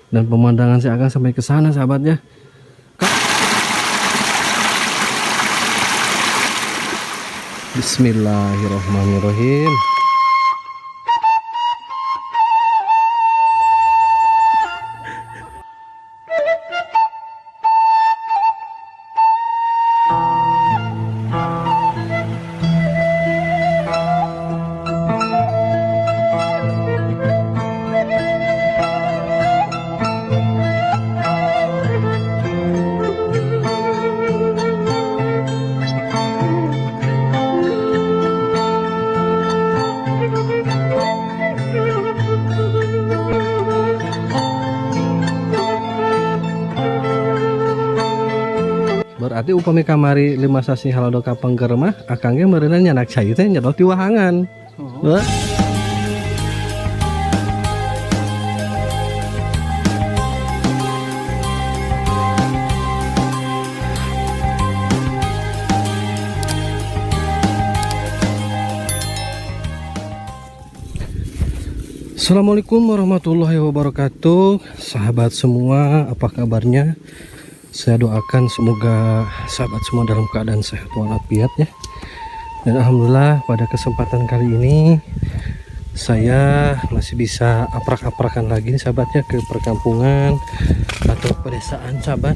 dan pemandangan saya akan sampai ke sana sahabatnya. Bismillahirrahmanirrahim. Berarti upami kamari 5 sasi halodo kapang geremah akangnya merenang nyanak cair teh nyedot di wahangan. Wah. Assalamualaikum warahmatullahi wabarakatuh. Sahabat semua, apa kabarnya? Saya doakan semoga sahabat semua dalam keadaan sehat walafiat ya. Dan alhamdulillah pada kesempatan kali ini saya masih bisa aprak-aprakan lagi sahabatnya ke perkampungan atau pedesaan sahabat.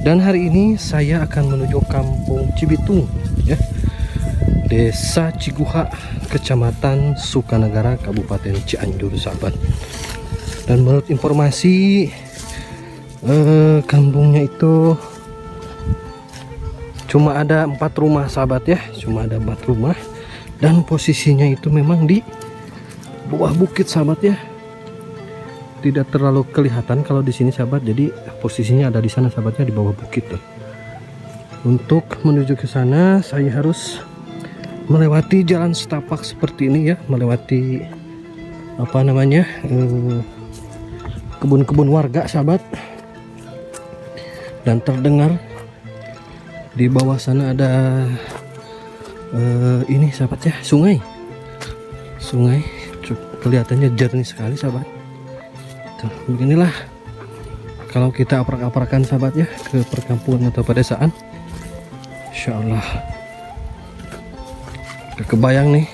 Dan hari ini saya akan menuju kampung Cibitung ya. Desa Ciguha, Kecamatan Sukanagara, Kabupaten Cianjur sahabat. Dan menurut informasi kampungnya itu cuma ada 4 rumah sahabat ya, cuma ada 4 rumah dan posisinya itu memang di bawah bukit sahabat ya, tidak terlalu kelihatan kalau di sini sahabat, jadi posisinya ada di sana sahabatnya, di bawah bukit tuh. Untuk menuju ke sana saya harus melewati jalan setapak seperti ini ya, melewati apa namanya kebun-kebun warga sahabat. Dan terdengar di bawah sana ada ini sahabat ya, sungai kelihatannya jernih sekali sahabat. Tuh, beginilah kalau kita aprak-aprakan sahabat ya ke perkampungan atau pedesaan. Insyaallah kebayang nih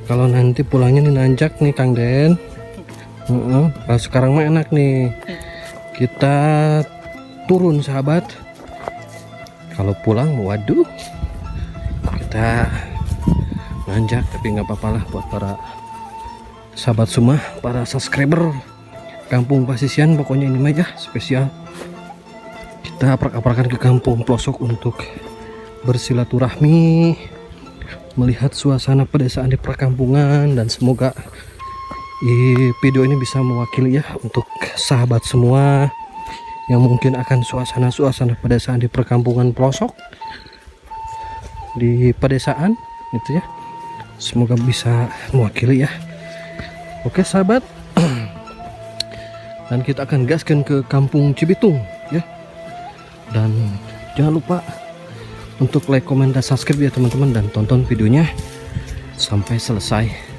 kalau nanti pulangnya nih nanjak nih Kang Den. Kalau sekarang mah enak nih kita turun sahabat, kalau pulang waduh kita nanjak, tapi nggak apa-apa lah buat para sahabat semua, para subscriber kampung pasisian. Pokoknya ini mah ya spesial, kita aprak-aprakan ke kampung pelosok untuk bersilaturahmi, melihat suasana pedesaan di perkampungan, dan semoga video ini bisa mewakili ya untuk sahabat semua yang mungkin akan suasana pedesaan di perkampungan pelosok di pedesaan itu ya, semoga bisa mewakili ya. Oke sahabat, dan kita akan gaskan ke kampung Cibitung ya. Dan jangan lupa untuk like, komen, dan subscribe ya teman-teman, dan tonton videonya sampai selesai.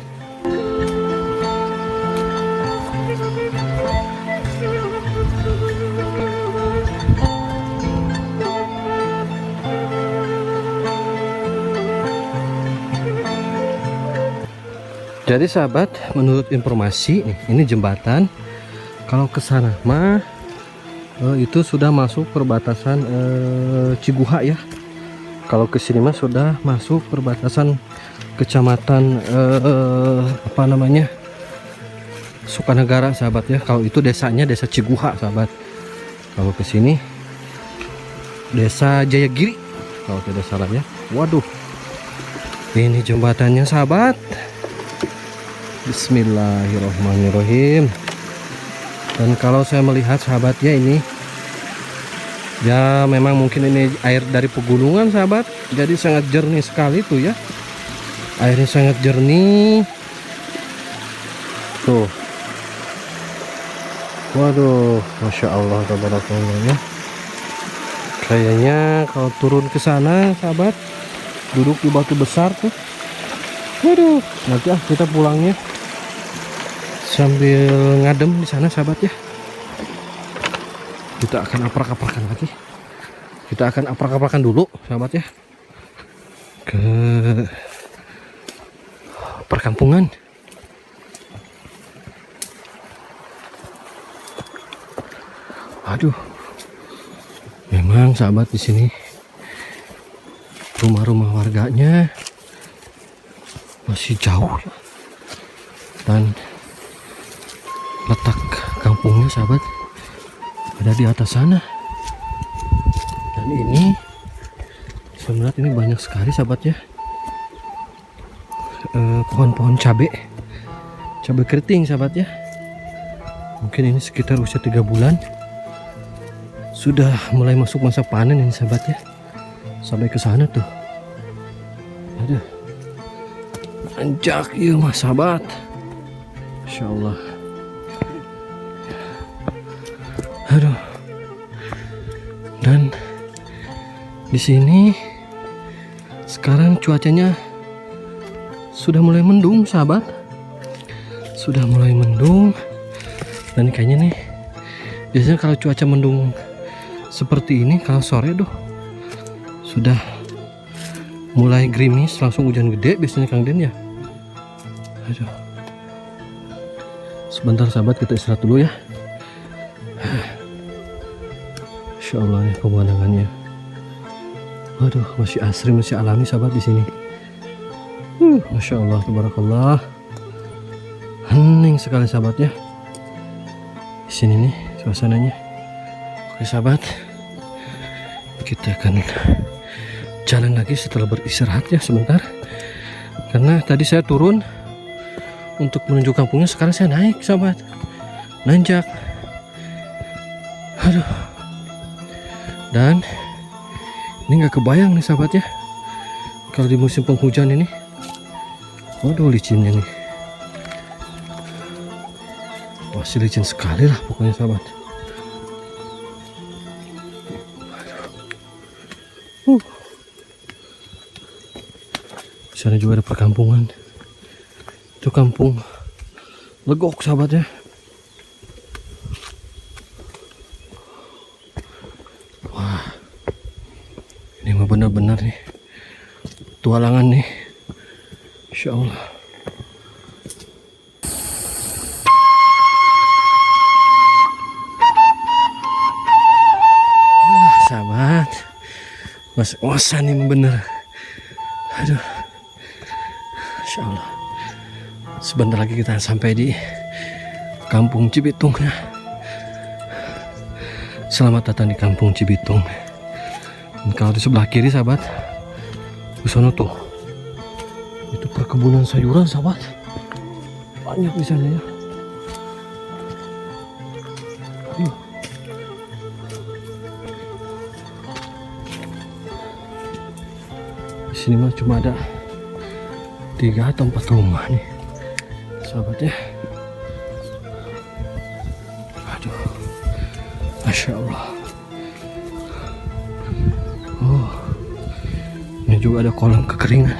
Jadi sahabat, menurut informasi ini jembatan, kalau ke sana mah itu sudah masuk perbatasan Ciguha ya. Kalau ke sini mah sudah masuk perbatasan kecamatan apa namanya, Sukanagara sahabat ya. Kalau itu desanya desa Ciguha sahabat. Kalau ke sini desa Jayagiri kalau tidak salah ya. Waduh, ini jembatannya sahabat. Bismillahirrahmanirrahim. Dan kalau saya melihat sahabatnya ini ya, memang mungkin ini air dari pegunungan sahabat, jadi sangat jernih sekali tuh ya, airnya sangat jernih tuh. Waduh, masya Allah, tabarakallah ya. Kayaknya kalau turun ke sana sahabat, duduk di batu besar tuh, waduh, nanti kita pulangnya sambil ngadem di sana sahabat ya. Kita akan aprak-aprakan lagi. Kita akan aprak-aprakan dulu sahabat ya ke perkampungan. Aduh, memang sahabat di sini rumah-rumah warganya masih jauh ya. Dan letak kampungnya sahabat ada di atas sana. Dan ini saya melihat ini banyak sekali sahabat ya, pohon-pohon cabai keriting sahabat ya. Mungkin ini sekitar usia 3 bulan, sudah mulai masuk masa panen ini sahabat ya. Sampai ke sana tuh, aduh, anjak ya mas sahabat, Masya Allah. Aduh, dan di sini sekarang cuacanya sudah mulai mendung sahabat, sudah mulai mendung. Dan kayaknya nih biasanya kalau cuaca mendung seperti ini kalau sore tuh sudah mulai gerimis, langsung hujan gede biasanya Kang Den ya. Aduh, sebentar sahabat, kita istirahat dulu ya. Insya Allah nih pemandangannya. Waduh, masih asri, masih alami sahabat di sini. Masya Allah, tabarakallah. Hening sekali sahabat ya. Di sini nih suasananya. Oke sahabat, kita akan jalan lagi setelah beristirahat ya sebentar. Karena tadi saya turun untuk menuju kampungnya, sekarang saya naik sahabat, nanjak. Aduh. Dan ini nggak kebayang nih sahabat ya, kalau di musim penghujan ini. Waduh, licinnya nih, masih licin sekali lah pokoknya sahabat. Di sana juga ada perkampungan, itu kampung Legok sahabat ya. Ini mah benar-benar nih tualangan nih, Insya Allah. Sahabat, mas-masan ini bener. Aduh, Insya Allah. Sebentar lagi kita sampai di Kampung Cibitung ya. Selamat datang di Kampung Cibitung. Dan kalau di sebelah kiri sahabat, di sana tuh itu perkebunan sayuran sahabat, banyak di sana ya. Di sini mah cuma ada 3 atau 4 rumah nih sahabat ya. Aduh, Masya Allah. Oh, ini juga ada kolam kekeringan.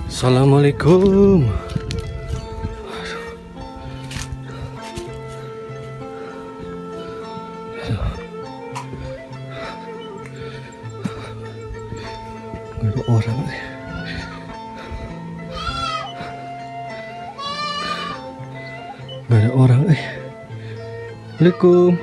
Assalamualaikum. Gak ada orang nih. Gak ada orang nih. Assalamualaikum.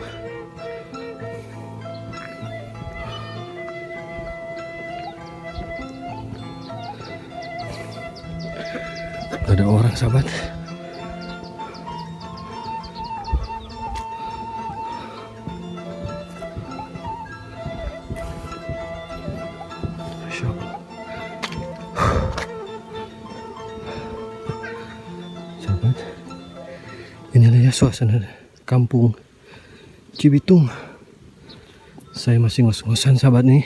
Gak ada orang sahabat. Masya Allah. Sahabat, inilah ya suasana Kampung Cibitung. Saya masih ngos-ngosan sahabat nih.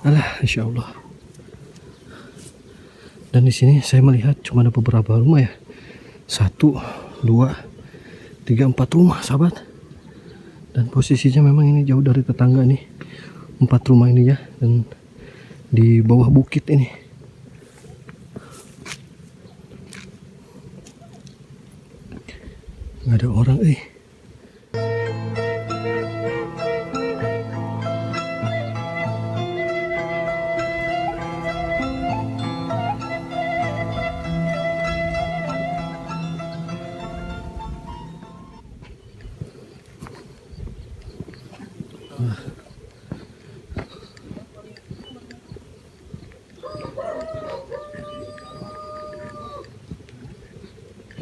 Alah, Insya Allah. Dan di sini saya melihat cuma ada beberapa rumah ya. 1, 2, 3, 4 rumah sahabat. Dan posisinya memang ini jauh dari tetangga nih. 4 rumah ini ya. Dan di bawah bukit ini. Nggak ada orang,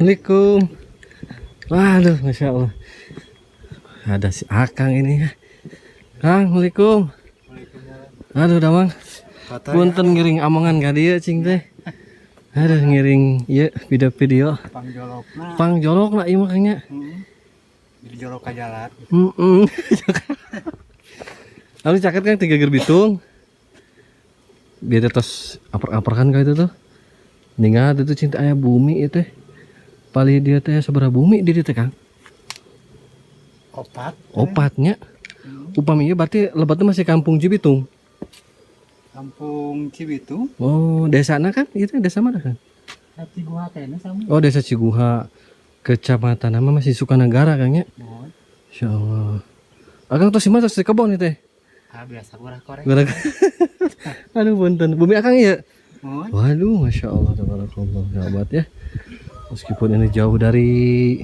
Assalamualaikum. Waduh, masya Allah. Ada si Akang ini ya. Kang, Assalamualaikum. Aduh, damang. Punten ngiring amongan ka dieu cing teh. Aduh, ngiring ieu video-video. Pangjolokna ieu makanya. Jadi jorok ka jalan. Lalu caket Kang 3 gerbitung. Biar terus apar-aparkan ka itu tuh. Ningat itu cinta aya bumi itu teh. Pali dia teh seberapa bumi di teh Kang? Opatnya. Upami ieu berarti lebatnya masih kampung Cibitung. Kampung Cibitung. Oh, desana kan? Itu desa mana kan? Ciguha kayaknya sama. Oh, desa Ciguha. Kecamatan nama masih Sukanagara Kang ya? Insyaallah. Akang tos si mana tos di kebon itu teh? Biasa gurah korek. Aduh, punten. Bumi Akang ieu. Mohon. Waduh, masya Allah, tabarakallah, sahabat ya. Meskipun ini jauh dari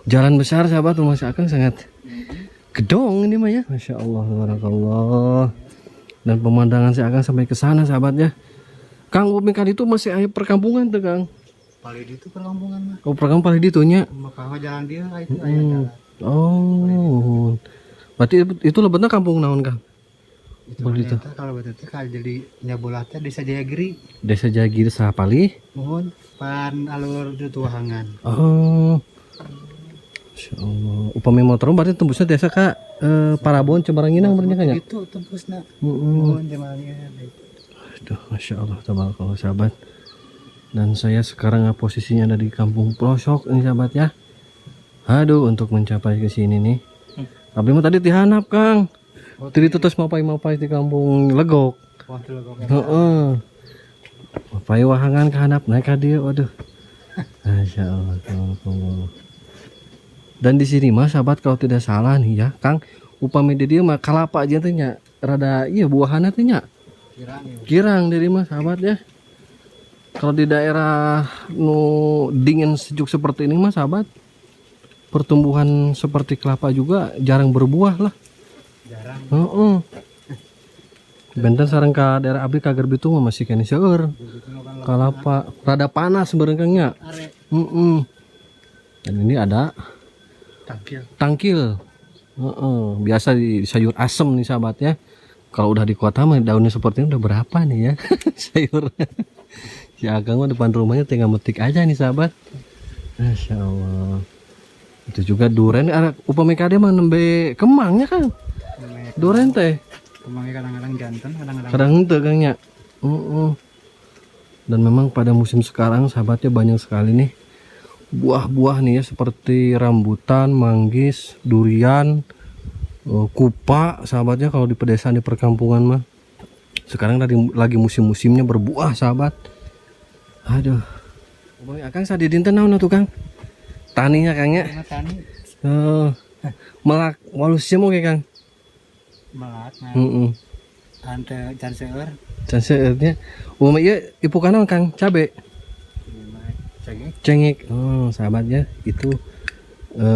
jalan besar, sahabat, rumah si Akang sangat gedong ini mah ya, masya Allah, tabarakallah. Dan pemandangan si Akang sampai ke sana, sahabat ya. Kang, Bumi kan itu masih aya perkampungan tuh Kang. Paling itu perkampungan mah. Oh, perkampungan paling ditunya. Maka jalan dia itu aya jalan. Oh, berarti itu lebetna kampung naon Kang? Itu begitu. Kalau betul kalau jadi nyabolatnya Desa Jayagiri. Desa Jayagiri Sapali. Mohon pan alur Tutuhangan. Oh, Masya Allah. Upami motor berarti tembusnya desa Kak Parabon Cembaranginang berarti kan ya? Itu tembusna. Mohon Cembaranginang. Aduh, Masya Allah, tabarakallah sahabat. Dan saya sekarang posisinya ada di kampung pelosok ini sahabat ya. Aduh, untuk mencapai ke sini nih. Tapi mah tadi dihanap Kang. Tadi terus mapai di kampung Legok. Heeh. Mapai wahangan kehanap naik ka dieu, waduh. Masya Allah, tabarakallah. Dan di sini mah sahabat kalau tidak salah nih ya, Kang, upami di dieu mah kalapa aja teh nya, rada iya buahanna teh nya. Kirang dari mah sahabat ya. Kalau di daerah nu dingin sejuk seperti ini mah sahabat, pertumbuhan seperti kelapa juga jarang berbuah lah. Jarang. Benten sareng ka daerah abdi ka Gerbitung mah masih kene seueur. Kalapa rada panas beurengnya. Dan ini ada tangkil. Biasa di sayur asem nih sahabat ya. Kalau udah di kota mah daunnya seperti ini udah berapa nih ya sayur. Si Akang mah depan rumahnya tinggal metik aja nih sahabat. Masya Allah. Itu juga duren, upami kade mah nembe kemangnya Kang. Duren teh. Kemangnya kadang-kadang jantan, kadang-kadang. Kadang henteu Kang nya. Dan memang pada musim sekarang sahabatnya banyak sekali nih buah-buah nih ya seperti rambutan, manggis, durian, kupa sahabatnya kalau di pedesaan di perkampungan mah. Sekarang lagi musim-musimnya berbuah sahabat. Aduh. Bang Akang sadidin teh naon atuh Kang? Taninya Kang nya. Tani. Melak walusnya mau Kang. Melak. Ante can seueur. Can seueurnya. Umumna ieu ipukan naon Kang? Cabe. Cengek. Oh, sahabatnya itu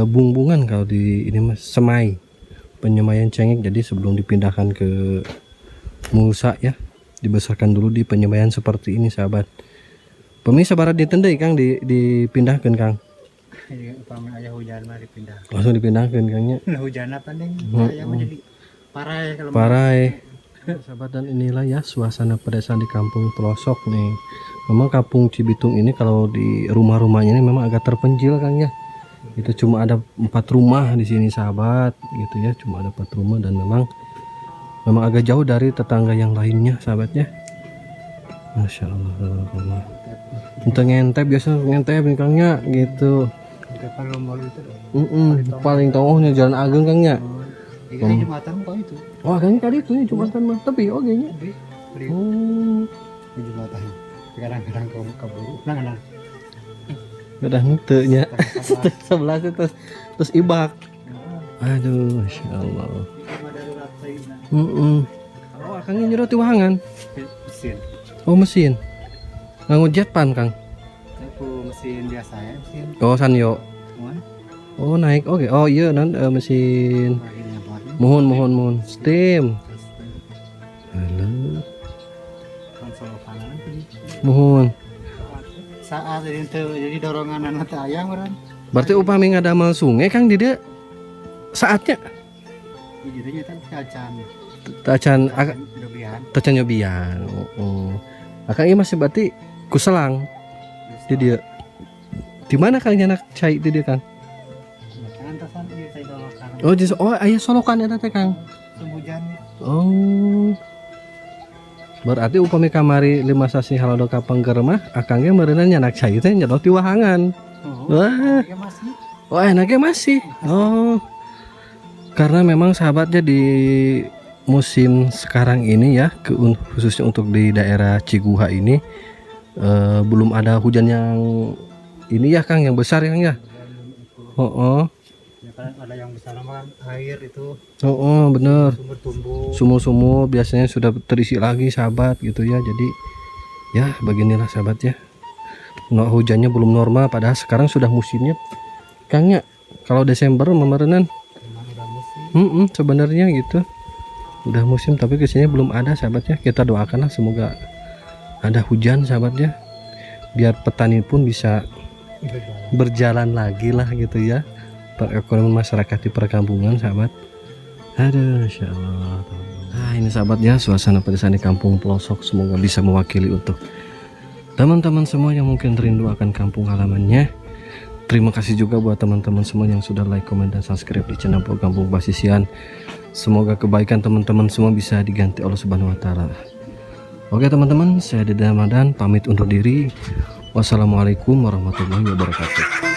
bungbungan kalau di ini mas semai. Penyemaian cengek, jadi sebelum dipindahkan ke mulsa ya, dibesarkan dulu di penyemaian seperti ini sahabat. Pemirsa barat ditendai Kang dipindahkan Kang. Upama aya hujan mah dipindah. Langsung dipindahkan Kangnya. Hujan apa nih? Aya mah jadi parai kalau. Parai. Sahabat, dan inilah ya suasana pedesaan di kampung pelosok nih. Memang kampung Cibitung ini kalau di rumah-rumahnya ini memang agak terpencil Kang ya. Itu cuma ada 4 rumah di sini sahabat, gitu ya, cuma ada 4 rumah dan memang agak jauh dari tetangga yang lainnya sahabatnya. Masya Allah. Untuk ngentep biasa ngentep nih Kangnya gitu. Paling tengahnya Jalan Ageng Kangnya. Jembatan kok itu. Wah Kang tadi itu ya Jembatan mah tapi oke nya. beli Oh, dijual teh. Kadang-kadang keburu. Nah. udah nya. Sebelah itu terus ibak. Aduh, Masya Allah. Oh, akangnya nyerot di wahangan. Mesin. Oh, mesin. Nganggo jet pan, Kang. Aku mesin biasa ya, mesin. Oh, Sanyo. Mohon. Oh, naik. Oke. Oh, iya mesin. Mohon. Steam. Halo. Konsol kanan tadi. Mohon. Saat jadi dorongan anak ayam kan. Berarti upami ngadamel sungai Kang di dieu saatnya Jadinya kan kacan. tacan Dobian. tacan nyobian. Oh. Akang ieu masih berarti kuselang di dieu. Di mana Kang nyanak cai di dieu Kang? Kan tasan ieu saya dolokan. Oh, aya solokan eta teh Kang. Hujan. Oh. Berarti upami kamari 5 sasi halodo ka pangger mah akang ge meureunna nyanak cai teh nyedot di wahangan. Wah. Ya masih. Oh, enaknya masih. Oh. Karena memang sahabatnya di musim sekarang ini ya, khususnya untuk di daerah Ciguha ini belum ada hujan yang ini ya Kang, yang besar ya Kang ya. Oh. Ya kan ada yang besar kan air itu Oh, bener. sumber tumbuh. Sumur-sumur biasanya sudah terisi lagi sahabat gitu ya. Jadi ya beginilah sahabat ya. No, hujannya belum normal padahal sekarang sudah musimnya Kang ya. Kalau Desember memerenan Memang udah musim. sebenarnya gitu. Udah musim tapi kesini belum ada sahabatnya. Kita doakanlah semoga ada hujan sahabatnya. Biar petani pun bisa berjalan lagi lah gitu ya. Perekonomian masyarakat di perkampungan sahabat. Aduh, Masya Allah. Nah, ini sahabat ya, suasana pedesaan di kampung pelosok semoga bisa mewakili untuk teman-teman semua yang mungkin rindu akan kampung halamannya. Terima kasih juga buat teman-teman semua yang sudah like, komen, dan subscribe di channel Kampung Basisian. Semoga kebaikan teman-teman semua bisa diganti Allah Subhanahu wa taala. Oke teman-teman, saya Dede Ramadan pamit undur diri. Wassalamualaikum warahmatullahi wabarakatuh.